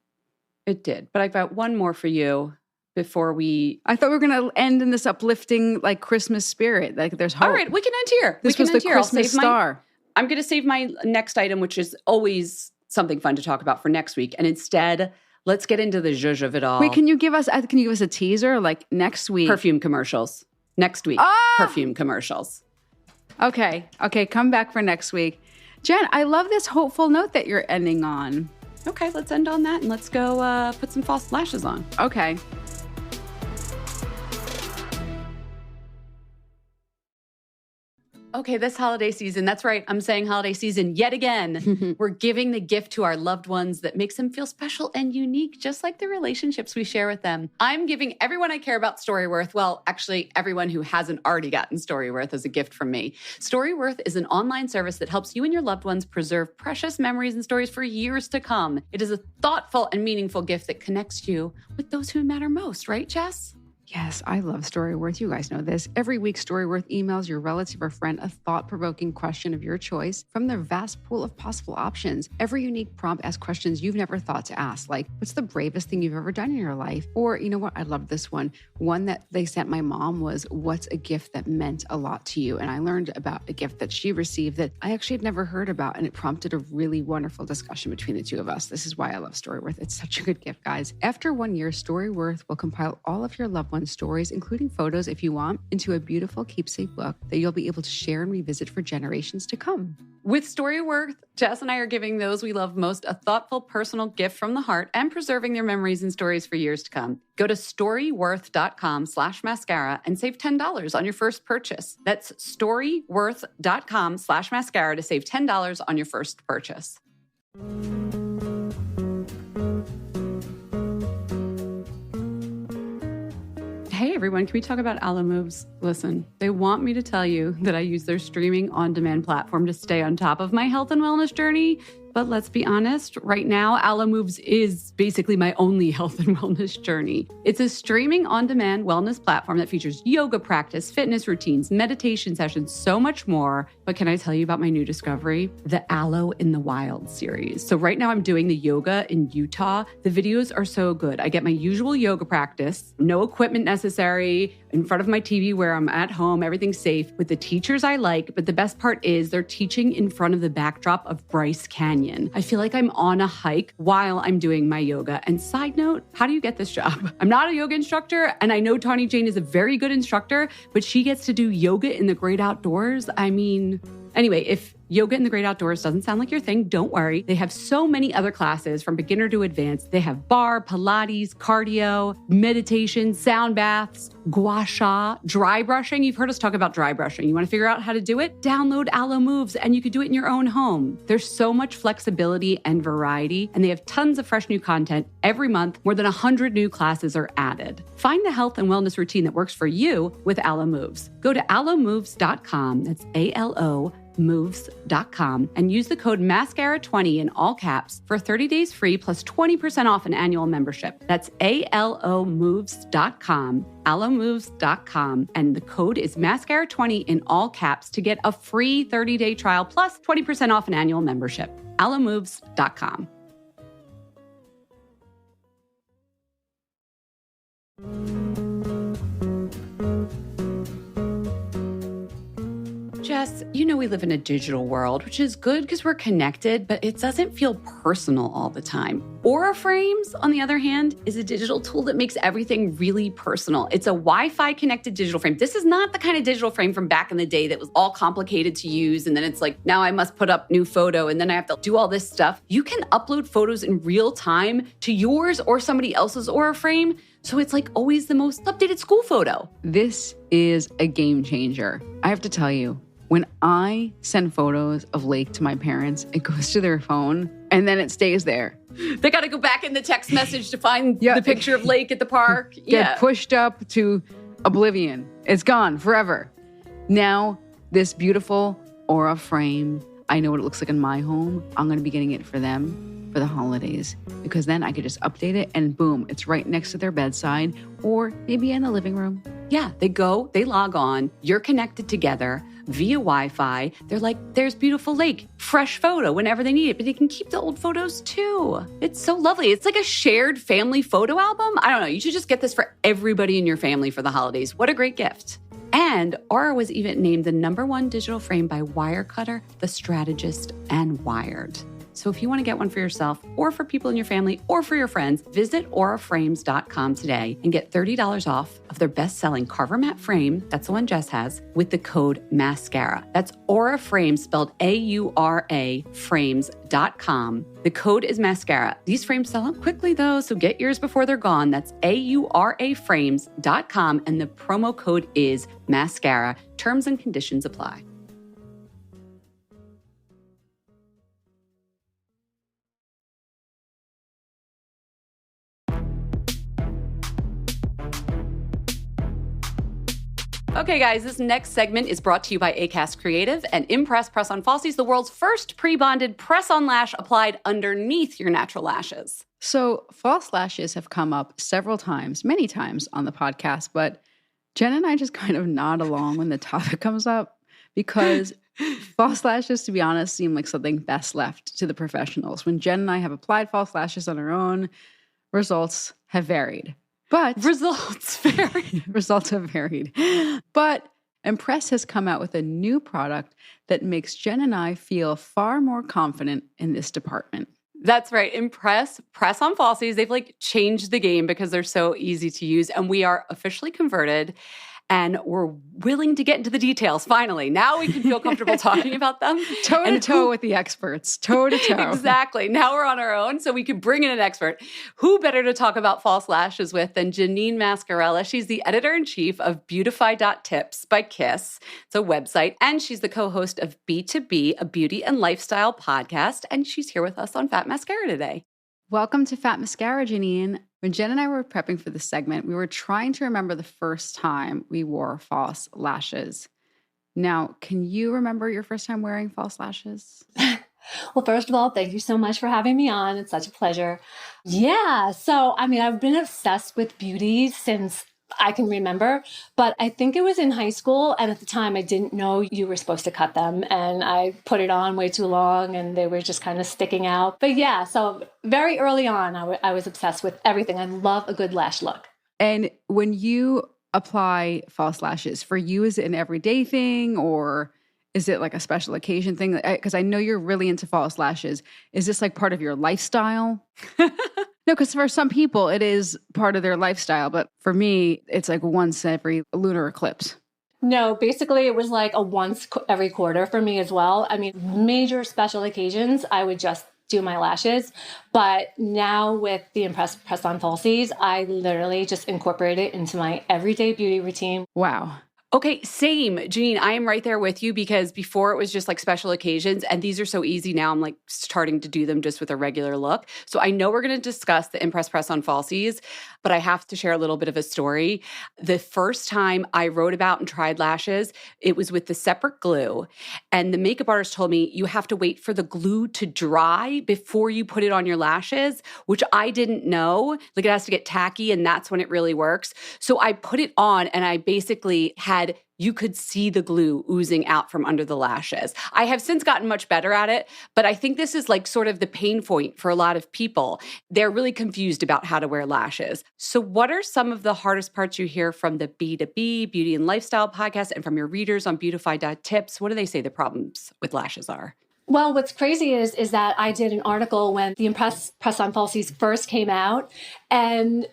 It did. But I've got one more for you before we... I thought we were going to end in this uplifting, like, Christmas spirit. Like, there's hope. All right, we can end here. This was the Christmas star. I'm going to save my next item, which is always something fun to talk about for next week. And instead, let's get into the zhuzh of it all. Wait, can you give us a teaser? Like, next week? Perfume commercials. Next week, perfume commercials. Okay, come back for next week. Jen, I love this hopeful note that you're ending on. Okay, let's end on that and let's go put some false lashes on. Okay. Okay, this holiday season, that's right, I'm saying holiday season yet again. We're giving the gift to our loved ones that makes them feel special and unique, just like the relationships we share with them. I'm giving everyone I care about Storyworth, well, actually everyone who hasn't already gotten Storyworth as a gift from me. Storyworth is an online service that helps you and your loved ones preserve precious memories and stories for years to come. It is a thoughtful and meaningful gift that connects you with those who matter most, right, Jess? Yes, I love Storyworth. You guys know this. Every week, Storyworth emails your relative or friend a thought-provoking question of your choice from their vast pool of possible options. Every unique prompt asks questions you've never thought to ask, like, what's the bravest thing you've ever done in your life? Or, you know what? I love this one. One that they sent my mom was, what's a gift that meant a lot to you? And I learned about a gift that she received that I actually had never heard about, and it prompted a really wonderful discussion between the two of us. This is why I love Storyworth. It's such a good gift, guys. After 1 year, Storyworth will compile all of your loved ones' stories, including photos if you want, into a beautiful keepsake book that you'll be able to share and revisit for generations to come. With Storyworth, Jess and I are giving those we love most a thoughtful, personal gift from the heart and preserving their memories and stories for years to come. Go to storyworth.com/mascara and save $10 on your first purchase. That's storyworth.com/mascara to save $10 on your first purchase. Hey everyone, can we talk about Aloe Moves? Listen, they want me to tell you that I use their streaming on-demand platform to stay on top of my health and wellness journey. But let's be honest, right now, Aloe Moves is basically my only health and wellness journey. It's a streaming on-demand wellness platform that features yoga practice, fitness routines, meditation sessions, so much more. But can I tell you about my new discovery? The Aloe in the Wild series. So right now I'm doing the yoga in Utah. The videos are so good. I get my usual yoga practice, no equipment necessary, in front of my TV where I'm at home, everything's safe, with the teachers I like. But the best part is they're teaching in front of the backdrop of Bryce Canyon. I feel like I'm on a hike while I'm doing my yoga. And side note, how do you get this job? I'm not a yoga instructor, and I know Tawny Jane is a very good instructor, but she gets to do yoga in the great outdoors. I mean, anyway, if yoga in the great outdoors doesn't sound like your thing, don't worry. They have so many other classes from beginner to advanced. They have bar, Pilates, cardio, meditation, sound baths, gua sha, dry brushing. You've heard us talk about dry brushing. You want to figure out how to do it? Download Aloe Moves and you can do it in your own home. There's so much flexibility and variety, and they have tons of fresh new content every month. More than 100 new classes are added. Find the health and wellness routine that works for you with Aloe Moves. Go to aloemoves.com. That's ALO moves.com and use the code MASCARA20 in all caps for 30 days free plus 20% off an annual membership. That's alomoves.com, alomoves.com, and the code is MASCARA20 in all caps to get a free 30-day trial plus 20% off an annual membership. alomoves.com. Jess, you know we live in a digital world, which is good because we're connected, but it doesn't feel personal all the time. Aura Frames, on the other hand, is a digital tool that makes everything really personal. It's a Wi-Fi connected digital frame. This is not the kind of digital frame from back in the day that was all complicated to use, and then it's like, now I must put up new photo, and then I have to do all this stuff. You can upload photos in real time to yours or somebody else's Aura Frame, so it's like always the most updated school photo. This is a game changer. I have to tell you, when I send photos of Lake to my parents, it goes to their phone and then it stays there. They got to go back in the text message to find the picture of Lake at the park. Get pushed up to oblivion. It's gone forever. Now, this beautiful Aura frame, I know what it looks like in my home. I'm going to be getting it for them for the holidays, because then I could just update it and boom, it's right next to their bedside or maybe in the living room. Yeah, they log on, you're connected together via Wi-Fi. They're like, there's beautiful lake, fresh photo whenever they need it, but they can keep the old photos too. It's so lovely. It's like a shared family photo album. I don't know. You should just get this for everybody in your family for the holidays. What a great gift. And Aura was even named the #1 digital frame by Wirecutter, The Strategist, and Wired. So if you want to get one for yourself or for people in your family or for your friends, visit auraframes.com today and get $30 off of their best-selling Carver Matte frame, that's the one Jess has, with the code MASCARA. That's Aura Frames, spelled A-U-R-A, frames.com. The code is MASCARA. These frames sell out quickly, though, so get yours before they're gone. That's auraframes.com, and the promo code is MASCARA. Terms and conditions apply. Okay, guys, this next segment is brought to you by Acast Creative and Impress Press-On Falsies, the world's first pre-bonded press-on lash applied underneath your natural lashes. So false lashes have come up several times, many times on the podcast, but Jen and I just kind of nod along when the topic comes up because false lashes, to be honest, seem like something best left to the professionals. When Jen and I have applied false lashes on our own, results have varied. But results have varied. But Impress has come out with a new product that makes Jen and I feel far more confident in this department. That's right. Impress Press-On Falsies. They've changed the game because they're so easy to use. And we are officially converted. And we're willing to get into the details, finally. Now we can feel comfortable talking about them. Toe to toe with the experts. Toe to toe. Exactly. Now we're on our own, so we can bring in an expert. Who better to talk about false lashes with than Janine Mascarella? She's the editor-in-chief of Beautify.tips by Kiss. It's a website. And she's the co-host of B2B, a beauty and lifestyle podcast. And she's here with us on Fat Mascara today. Welcome to Fat Mascara, Janine. When Jen and I were prepping for this segment, we were trying to remember the first time we wore false lashes. Now, can you remember your first time wearing false lashes? Well, first of all, thank you so much for having me on. It's such a pleasure. Yeah, so I've been obsessed with beauty since I can remember, but I think it was in high school. And at the time I didn't know you were supposed to cut them. And I put it on way too long and they were just kind of sticking out. But yeah, so very early on, I was obsessed with everything. I love a good lash look. And when you apply false lashes, for you, is it an everyday thing or is it like a special occasion thing? Because I know you're really into false lashes. Is this part of your lifestyle? No, because for some people, it is part of their lifestyle. But for me, it's once every lunar eclipse. No, basically it was a once every quarter for me as well. Major special occasions, I would just do my lashes. But now with the Impress Press-On Falsies, I literally just incorporate it into my everyday beauty routine. Wow. Okay, same. Janine, I am right there with you because before it was just special occasions and these are so easy now. I'm starting to do them just with a regular look. So I know we're going to discuss the Impress Press-On Falsies, but I have to share a little bit of a story. The first time I wrote about and tried lashes, it was with the separate glue. And the makeup artist told me you have to wait for the glue to dry before you put it on your lashes, which I didn't know. It has to get tacky and that's when it really works. So I put it on and I basically you could see the glue oozing out from under the lashes. I have since gotten much better at it, but I think this is sort of the pain point for a lot of people. They're really confused about how to wear lashes. So what are some of the hardest parts you hear from the B2B, Beauty and Lifestyle podcast, and from your readers on Beautify.tips? What do they say the problems with lashes are? Well, what's crazy is that I did an article when the Impress Press-On Falsies first came out, and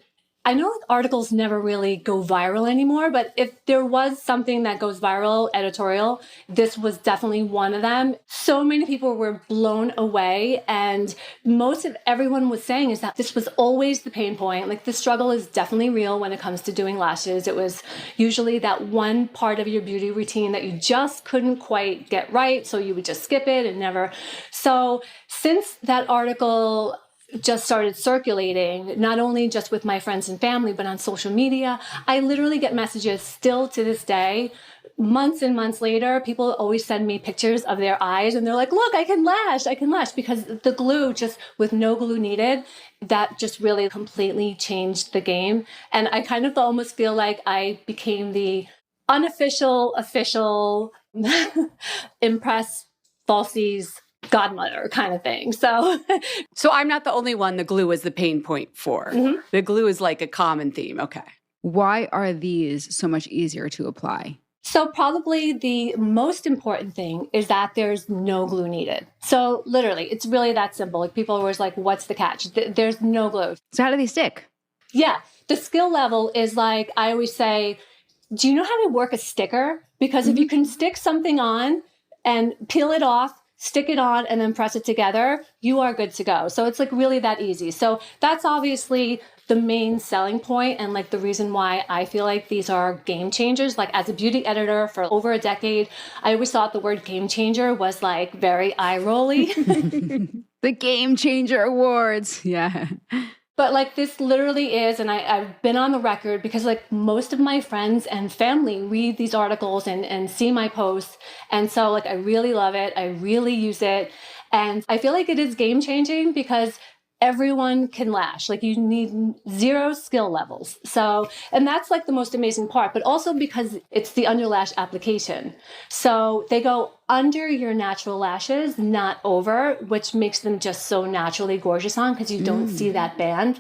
I know articles never really go viral anymore, but if there was something that goes viral, editorial, this was definitely one of them. So many people were blown away, and most of everyone was saying is that this was always the pain point. The struggle is definitely real when it comes to doing lashes. It was usually that one part of your beauty routine that you just couldn't quite get right, so you would just skip it and never. So since that article just started circulating, not only just with my friends and family, but on social media, I literally get messages still to this day months and months later, people always send me pictures of their eyes and they're like, look, I can lash, because the glue, just with no glue needed, that just really completely changed the game. And I kind of almost feel like I became the unofficial, official Impress Falsies godmother kind of thing. So I'm not the only one the glue is the pain point for. Mhm. The glue is like a common theme. Okay. Why are these so much easier to apply? So probably the most important thing is that there's no glue needed. So literally, it's really that simple. Like people are always like, what's the catch? There's no glue. So how do they stick? Yeah. The skill level is like, I always say, do you know how to work a sticker? Because if you can stick something on and peel it off, stick it on, and then press it together, you are good to go. So it's like really that easy. So that's obviously the main selling point and like the reason why I feel like these are game changers. Like as a beauty editor for over a decade, I always thought the word game changer was like very eye-rolly. The Game Changer Awards. Yeah. But like this literally is, and I've been on the record because like most of my friends and family read these articles and see my posts. And so like I really love it. I really use it. And I feel like it is game changing because everyone can lash. Like you need zero skill levels. So, and that's like the most amazing part, but also because it's the underlash application. So they go under your natural lashes, not over, which makes them just so naturally gorgeous on because you don't see that band.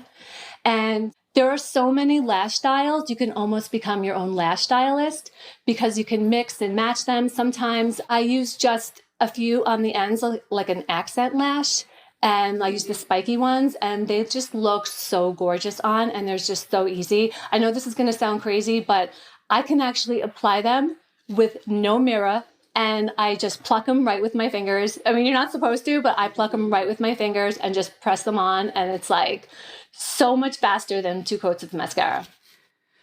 And there are so many lash styles. You can almost become your own lash stylist because you can mix and match them. Sometimes I use just a few on the ends, like an accent lash. And I use the spiky ones and they just look so gorgeous on and they're just so easy. I know this is going to sound crazy, but I can actually apply them with no mirror and I just pluck them right with my fingers. I mean, you're not supposed to, but I pluck them right with my fingers and just press them on. And it's like so much faster than 2 coats of mascara.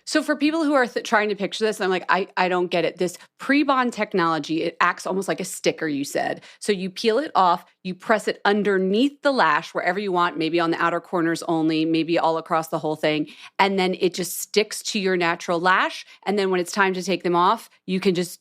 So for people who are trying to picture this, I'm like, I don't get it. This pre-bond technology, it acts almost like a sticker, you said. So you peel it off, you press it underneath the lash, wherever you want, maybe on the outer corners only, maybe all across the whole thing. And then it just sticks to your natural lash. And then when it's time to take them off, you can just,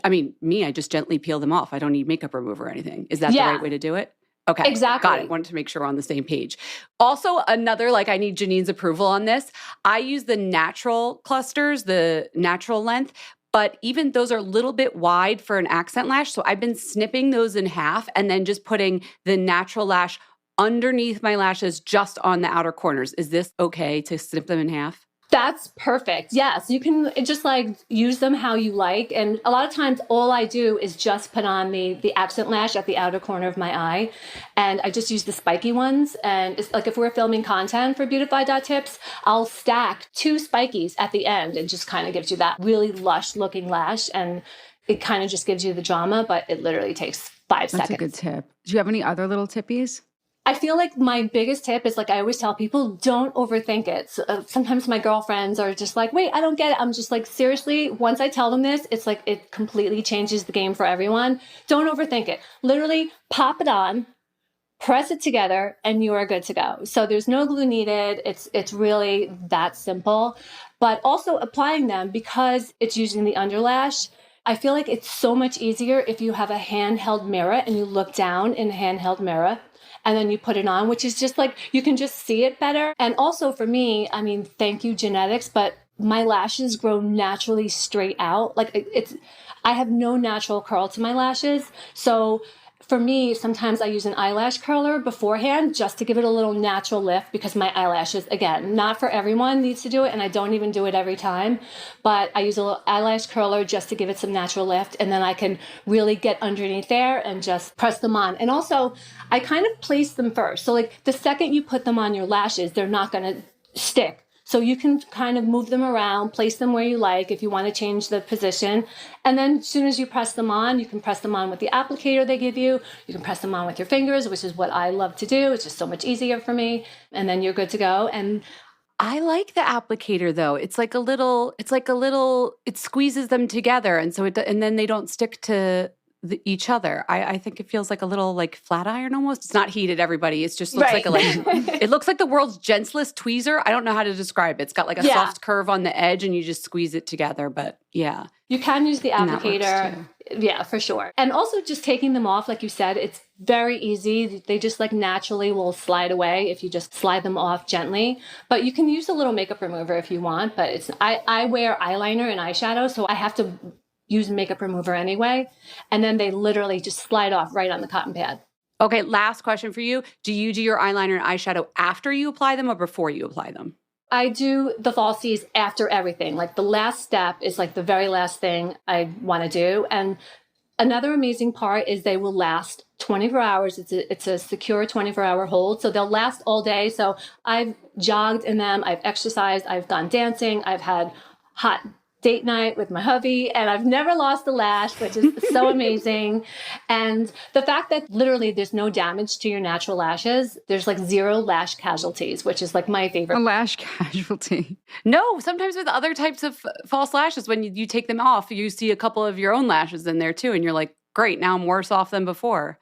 I just gently peel them off. I don't need makeup remover or anything. Is that the right way to do it? Okay. Exactly. Got it. Wanted to make sure we're on the same page. Also, another, I need Janine's approval on this. I use the natural clusters, the natural length, but even those are a little bit wide for an accent lash. So I've been snipping those in half and then just putting the natural lash underneath my lashes just on the outer corners. Is this okay to snip them in half? That's perfect. Yes, you can just use them how you like. And a lot of times all I do is just put on the accent lash at the outer corner of my eye. And I just use the spiky ones. And it's like if we're filming content for Beautify.tips, I'll stack 2 spikies at the end and just kind of gives you that really lush looking lash. And it kind of just gives you the drama, but it literally takes 5 seconds. That's a good tip. Do you have any other little tippies? I feel like my biggest tip is I always tell people, don't overthink it. So, sometimes my girlfriends are just like, wait, I don't get it. I'm just like, seriously, once I tell them this, it's like it completely changes the game for everyone. Don't overthink it. Literally pop it on, press it together, and you are good to go. So there's no glue needed. It's really that simple. But also applying them because it's using the underlash, I feel like it's so much easier if you have a handheld mirror and you look down in a handheld mirror. And then you put it on, which is just you can just see it better. And also for me, thank you genetics, but my lashes grow naturally straight out. I have no natural curl to my lashes. So for me, sometimes I use an eyelash curler beforehand just to give it a little natural lift because my eyelashes, again, not for everyone needs to do it. And I don't even do it every time, but I use a little eyelash curler just to give it some natural lift. And then I can really get underneath there and just press them on. And also I kind of place them first. So the second you put them on your lashes, they're not going to stick. So you can kind of move them around, place them where you like if you want to change the position. And then as soon as you press them on, you can press them on with the applicator they give you. You can press them on with your fingers, which is what I love to do. It's just so much easier for me. And then you're good to go. And I like the applicator though. It squeezes them together. And so and then they don't stick to each other. I think it feels like a little like flat iron almost. It's not heated, everybody. It just looks like it looks like the world's gentlest tweezer. I don't know how to describe it. It's got like a soft curve on the edge and you just squeeze it together. But yeah. You can use the applicator. Yeah, for sure. And also just taking them off, like you said, it's very easy. They just like naturally will slide away if you just slide them off gently. But you can use a little makeup remover if you want. But I wear eyeliner and eyeshadow, so I have to use makeup remover anyway. And then they literally just slide off right on the cotton pad. Okay, last question for you. Do you do your eyeliner and eyeshadow after you apply them or before you apply them? I do the falsies after everything. Like the last step is like the very last thing I want to do. And another amazing part is they will last 24 hours. It's a secure 24-hour hold. So they'll last all day. So I've jogged in them. I've exercised. I've gone dancing. I've had hot date night with my hubby, and I've never lost a lash, which is so amazing. And the fact that literally there's no damage to your natural lashes, there's like 0 lash casualties, which is like my favorite. A lash casualty. No, sometimes with other types of false lashes, when you take them off, you see a couple of your own lashes in there too, and you're like, great, now I'm worse off than before.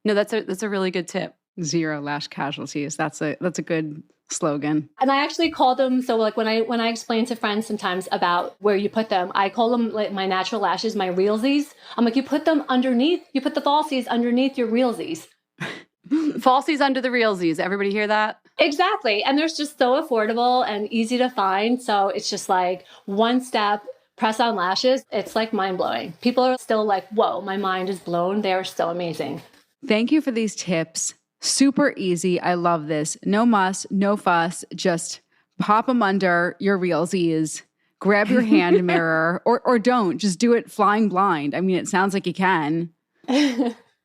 No, that's a really good tip. 0 lash casualties. That's a good slogan. And I actually call them, so like when I explain to friends sometimes about where you put them, I call them like my natural lashes, my realsies. I'm like, you put the falsies underneath your realsies. Falsies under the realsies. Everybody hear that? Exactly. And they're just so affordable and easy to find. So it's just like one step, press on lashes. It's like mind blowing. People are still like, whoa, my mind is blown. They are so amazing. Thank you for these tips. Super easy. I love this. No muss, no fuss. Just pop them under your realsies. Grab your hand mirror or don't. Just do it flying blind. I mean, it sounds like you can.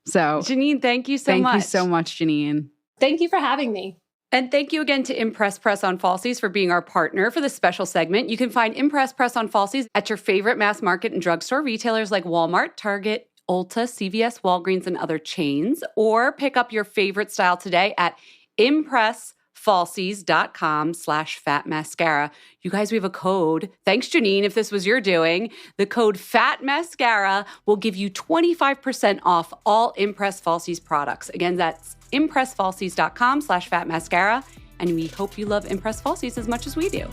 So, Janine, thank you so much. Thank you so much, Janine. Thank you for having me. And thank you again to Impress Press on Falsies for being our partner for this special segment. You can find Impress Press on Falsies at your favorite mass market and drugstore retailers like Walmart, Target, Ulta, CVS, Walgreens, and other chains, or pick up your favorite style today at impressfalsies.com/fatmascara. You guys, we have a code. Thanks, Janine, if this was your doing. The code FATMASCARA will give you 25% off all Impress Falsies products. Again, that's impressfalsies.com/fatmascara, and we hope you love Impress Falsies as much as we do.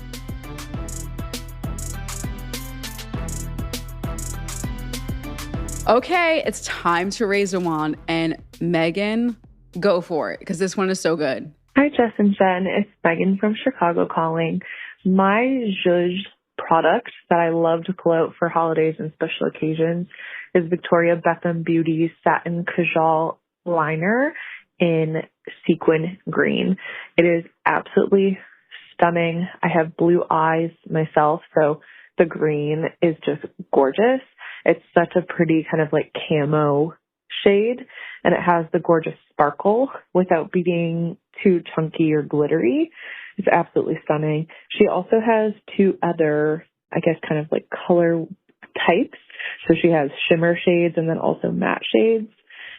Okay, it's time to raise a wand. And Megan, go for it, because this one is so good. Hi, Jess and Jen. It's Megan from Chicago calling. My Zhuzh product that I love to pull out for holidays and special occasions is Victoria Beckham Beauty's Satin Kajal Liner in sequin green. It is absolutely stunning. I have blue eyes myself, so the green is just gorgeous. It's such a pretty kind of like camo shade, and it has the gorgeous sparkle without being too chunky or glittery. It's absolutely stunning. She also has 2 other, I guess, kind of like color types. So she has shimmer shades and then also matte shades.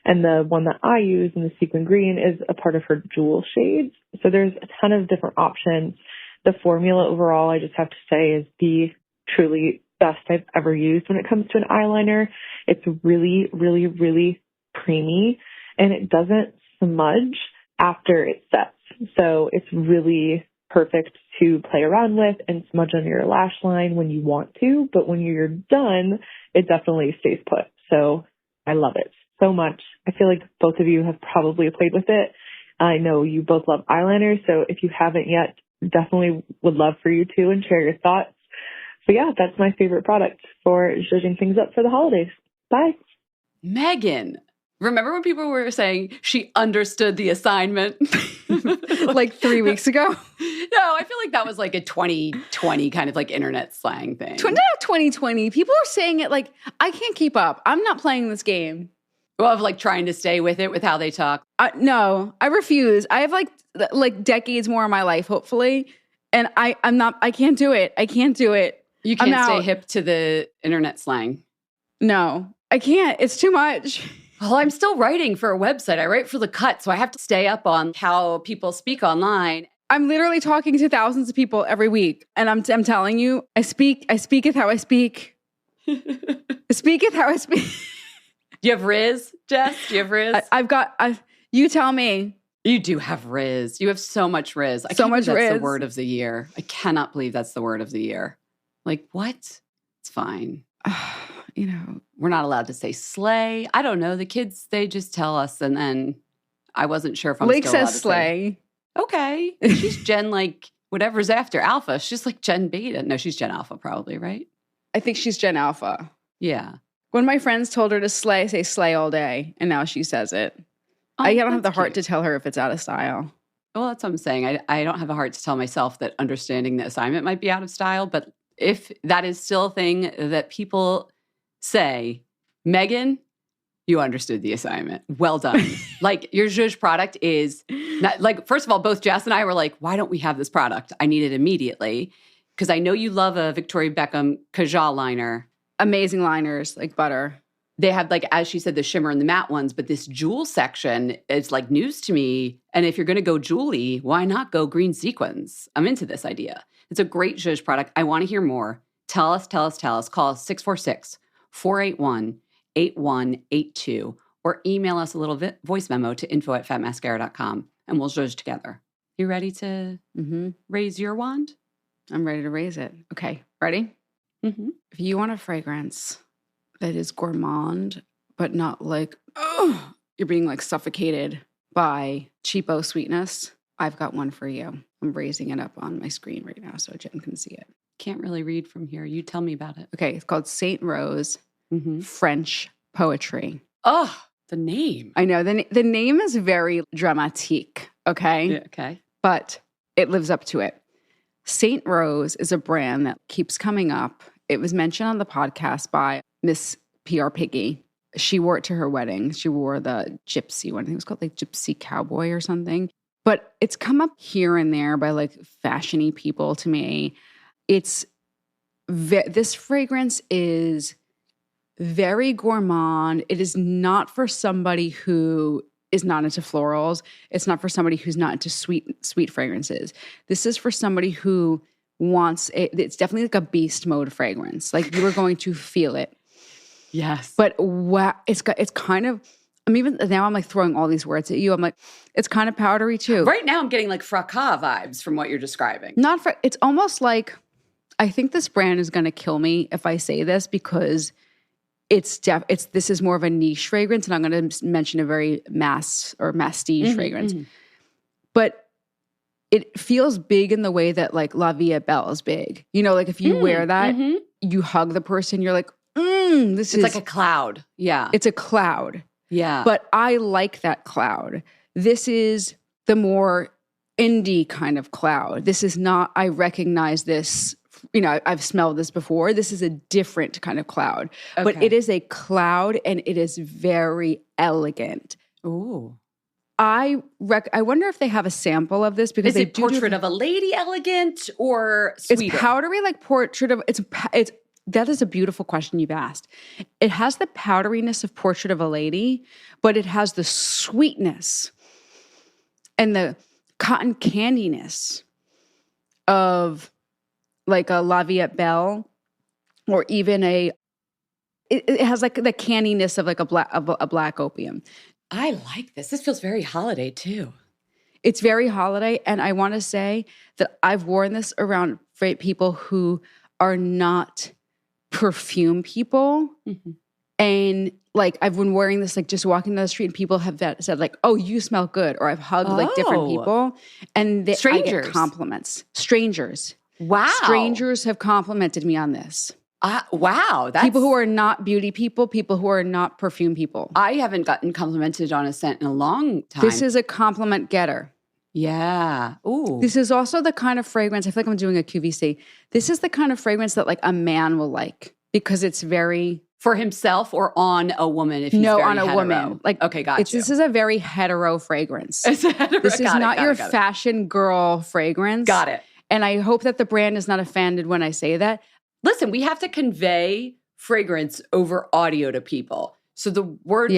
And the one that I use in the sequin green is a part of her jewel shades. So there's a ton of different options. The formula overall, I just have to say, is the truly best I've ever used when it comes to an eyeliner. It's really, really, really creamy, and it doesn't smudge after it sets. So it's really perfect to play around with and smudge on your lash line when you want to, but when you're done, it definitely stays put. So I love it so much. I feel like both of you have probably played with it. I know you both love eyeliner, so if you haven't yet, definitely would love for you to and share your thoughts. So yeah, that's my favorite product for zhuzhing things up for the holidays. Bye. Megan, remember when people were saying she understood the assignment? Like 3 weeks ago? No, I feel like that was like a 2020 kind of like internet slang thing. Not 2020. People are saying it like, I can't keep up. I'm not playing this game. Well, of like trying to stay with it with how they talk. No, I refuse. I have like decades more of my life, hopefully. And I can't do it. I can't do it. You can't stay hip to the internet slang. No, I can't. It's too much. Well, I'm still writing for a website. I write for The Cut, so I have to stay up on how people speak online. I'm literally talking to thousands of people every week. And I'm telling you, I speaketh how I speak. I speaketh how I speak. Do you have Riz, Jess? Do you have Riz? You tell me. You do have Riz. You have so much Riz. I So can't much believe that's Riz. the word of the year. I cannot believe that's the word of the year. Like, what? It's fine. You know, We're not allowed to say slay. I don't know. The kids, they just tell us, and then I wasn't sure if I'm Lake still allowed says to slay. say. Okay. She's Gen, like, whatever's after Alpha. She's like Gen Beta. No, she's Gen Alpha probably, right? I think she's Gen Alpha. Yeah. One of my friends told her to say slay all day, and now she says it. Oh, I don't have the that's heart cute. to tell her if it's out of style. Well, that's what I'm saying. I don't have a heart to tell myself that understanding the assignment might be out of style, but if that is still a thing that people say, Megan, you understood the assignment. Well done. Like, your Zhuzh product is not, like, first of all, both Jess and I were like, why don't we have this product? I need it immediately because I know you love a Victoria Beckham Kajal liner. Amazing liners, like butter. They have, like, as she said, the shimmer and the matte ones, but this jewel section is like news to me. And if you're going to go jewelly, why not go green sequins? I'm into this idea. It's a great Zhuzh product. I want to hear more. Tell us. Call us 646-481-8182 or email us a little voice memo to info@fatmascara.com and we'll Zhuzh together. You ready to raise your wand? I'm ready to raise it. Okay, ready? Mm-hmm. If you want a fragrance that is gourmand, but not like, oh, you're being like suffocated by cheapo sweetness, I've got one for you. I'm raising it up on my screen right now so Jen can see it. Can't really read from here. You tell me about it. Okay, it's called Saint Rose Mm-hmm. French Poetry. Oh, the name. I know, the name is very dramatique, okay? Yeah, okay. But it lives up to it. Saint Rose is a brand that keeps coming up. It was mentioned on the podcast by Miss PR Piggy. She wore it to her wedding. She wore the gypsy one. I think it was called like Gypsy Cowboy or something. But it's come up here and there by like fashiony people to me. It's this fragrance is very gourmand. It is not for somebody who is not into florals. It's not for somebody who's not into sweet fragrances. This is for somebody who wants it's definitely like a beast mode fragrance. Like, you are going to feel it. Yes. But wow, it's kind of, I'm like throwing all these words at you. I'm like, it's kind of powdery too. Right now I'm getting like fracas vibes from what you're describing. It's almost like, I think this brand is going to kill me if I say this because this is more of a niche fragrance, and I'm going to mention a very masstige fragrance. Mm-hmm. But it feels big in the way that like La Vie est Belle is big. You know, like if you wear that, you hug the person, you're like, it's like a cloud. Yeah. It's a cloud. Yeah. But I like that cloud. This is the more indie kind of cloud. This is not, I recognize this, I've smelled this before. This is a different kind of cloud. Okay. But it is a cloud and it is very elegant. Ooh. I wonder if they have a sample of this because is they it portrait of a lady elegant or sweeter? It's powdery like portrait of it's that is a beautiful question you've asked. It has the powderiness of Portrait of a Lady, but it has the sweetness and the cotton candiness of like a La Vie est Belle, or even it has like the candiness of like a black opium. I like this. This feels very holiday too. It's very holiday, and I want to say that I've worn this around people who are not perfume people. Mm-hmm. And like I've been wearing this like just walking down the street and people have said like, oh, you smell good. Or I've hugged like different people and I get compliments. Strangers. Wow. Strangers have complimented me on this. Wow. That's... people who are not beauty people who are not perfume people. I haven't gotten complimented on a scent in a long time. This is a compliment getter. Yeah. Ooh. This is also the kind of fragrance, I feel like I'm doing a QVC. This is the kind of fragrance that like a man will like because it's very... For himself or on a woman if he's very on a hetero? Woman. Like, okay, gotcha. This is a very hetero fragrance. It's a hetero, this is not your fashion girl fragrance. Got it. And I hope that the brand is not offended when I say that. Listen, we have to convey fragrance over audio to people. So the words,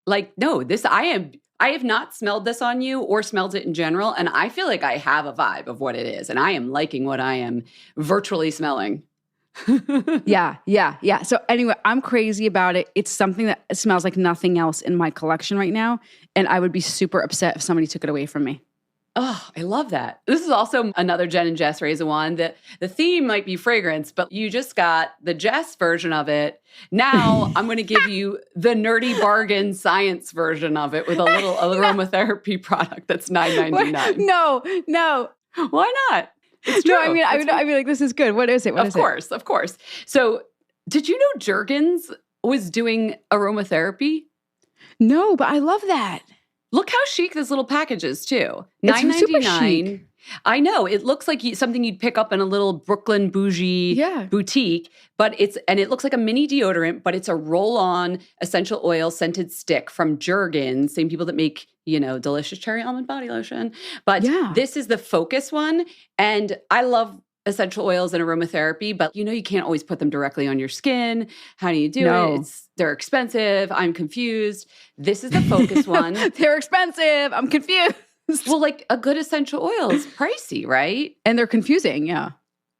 like, no, I have not smelled this on you or smelled it in general. And I feel like I have a vibe of what it is. And I am liking what I am virtually smelling. Yeah. So anyway, I'm crazy about it. It's something that smells like nothing else in my collection right now. And I would be super upset if somebody took it away from me. Oh, I love that. This is also another Jen and Jess Raise One. The theme might be fragrance, but you just got the Jess version of it. Now I'm going to give you the nerdy bargain science version of it with a little aromatherapy product that's $9.99. No. Why not? It's true. No, I mean, like, this is good. What is it? Of course. So did you know Jergens was doing aromatherapy? No, but I love that. Look how chic this little package is, too. It's super chic. I know. It looks like something you'd pick up in a little Brooklyn bougie boutique, but it looks like a mini deodorant, but it's a roll-on essential oil scented stick from Jergens, same people that make, delicious cherry almond body lotion. But this is the Focus one, and I love essential oils and aromatherapy, but you can't always put them directly on your skin. How do you do it? They're expensive. I'm confused. This is the Focus one. They're expensive. I'm confused. Well, like a good essential oil is pricey, right? And they're confusing, yeah.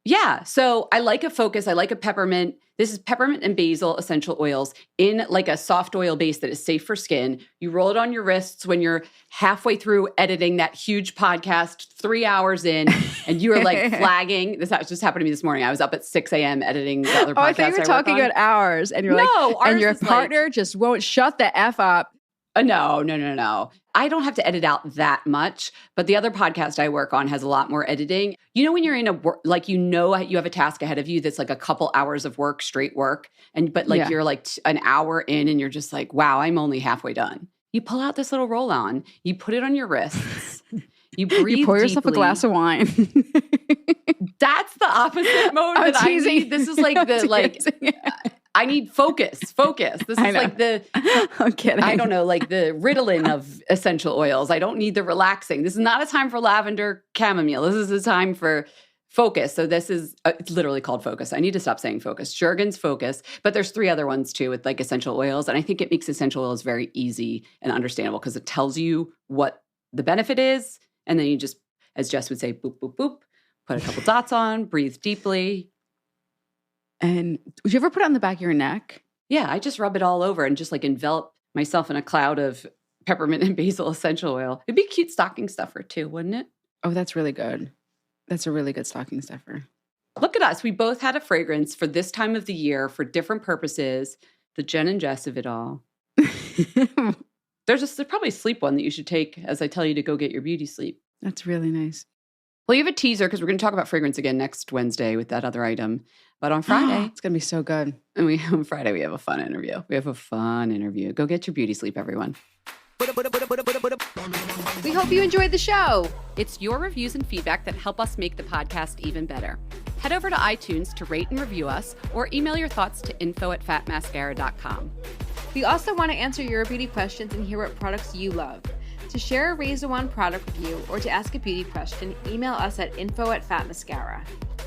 Yeah. So I like a Focus. I like a peppermint. This is peppermint and basil essential oils in like a soft oil base that is safe for skin. You roll it on your wrists when you're halfway through editing that huge podcast, 3 hours in, and you are like flagging. This just happened to me this morning. I was up at 6 a.m. editing the other podcast. I think you were talking about hours, and you're and your partner just won't shut the F up. No. I don't have to edit out that much, but the other podcast I work on has a lot more editing. When you're in you have a task ahead of you that's like a couple hours of work, straight work, you're like an hour in and you're just like, wow, I'm only halfway done. You pull out this little roll-on, you put it on your wrists, you breathe You pour yourself deeply. a glass of wine. That's the opposite mode that I need. This is like I need focus. This is like I'm kidding. I don't know, like the Ritalin of essential oils. I don't need the relaxing. This is not a time for lavender chamomile. This is a time for focus. So this is, it's literally called Focus. I need to stop saying Focus. Jergens Focus. But there's 3 other ones too with like essential oils. And I think it makes essential oils very easy and understandable because it tells you what the benefit is. And then you just, as Jess would say, boop, boop, boop, put a couple dots on, breathe deeply. And would you ever put it on the back of your neck? Yeah, I just rub it all over and just like envelop myself in a cloud of peppermint and basil essential oil. It'd be a cute stocking stuffer too, wouldn't it? Oh, that's really good. That's a really good stocking stuffer. Look at us. We both had a fragrance for this time of the year for different purposes. The Jen and Jess of it all. There's probably a sleep one that you should take as I tell you to go get your beauty sleep. That's really nice. Well, you have a teaser because we're going to talk about fragrance again next Wednesday with that other item. But on Friday, it's going to be so good. And on Friday, we have a fun interview. Go get your beauty sleep, everyone. We hope you enjoyed the show. It's your reviews and feedback that help us make the podcast even better. Head over to iTunes to rate and review us or email your thoughts to info@fatmascara.com. We also want to answer your beauty questions and hear what products you love. To share a Raise One product review or to ask a beauty question, email us at info@fatmascara.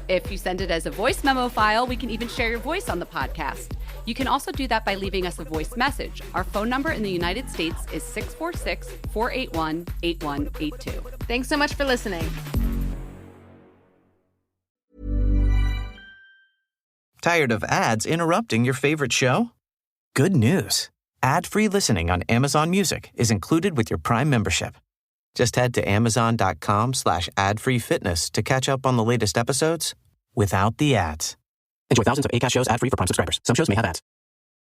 If you send it as a voice memo file, we can even share your voice on the podcast. You can also do that by leaving us a voice message. Our phone number in the United States is 646-481-8182. Thanks so much for listening. Tired of ads interrupting your favorite show? Good news. Ad-free listening on Amazon Music is included with your Prime membership. Just head to amazon.com/ad-free-fitness to catch up on the latest episodes without the ads. Enjoy thousands of Acast shows ad-free for Prime subscribers. Some shows may have ads.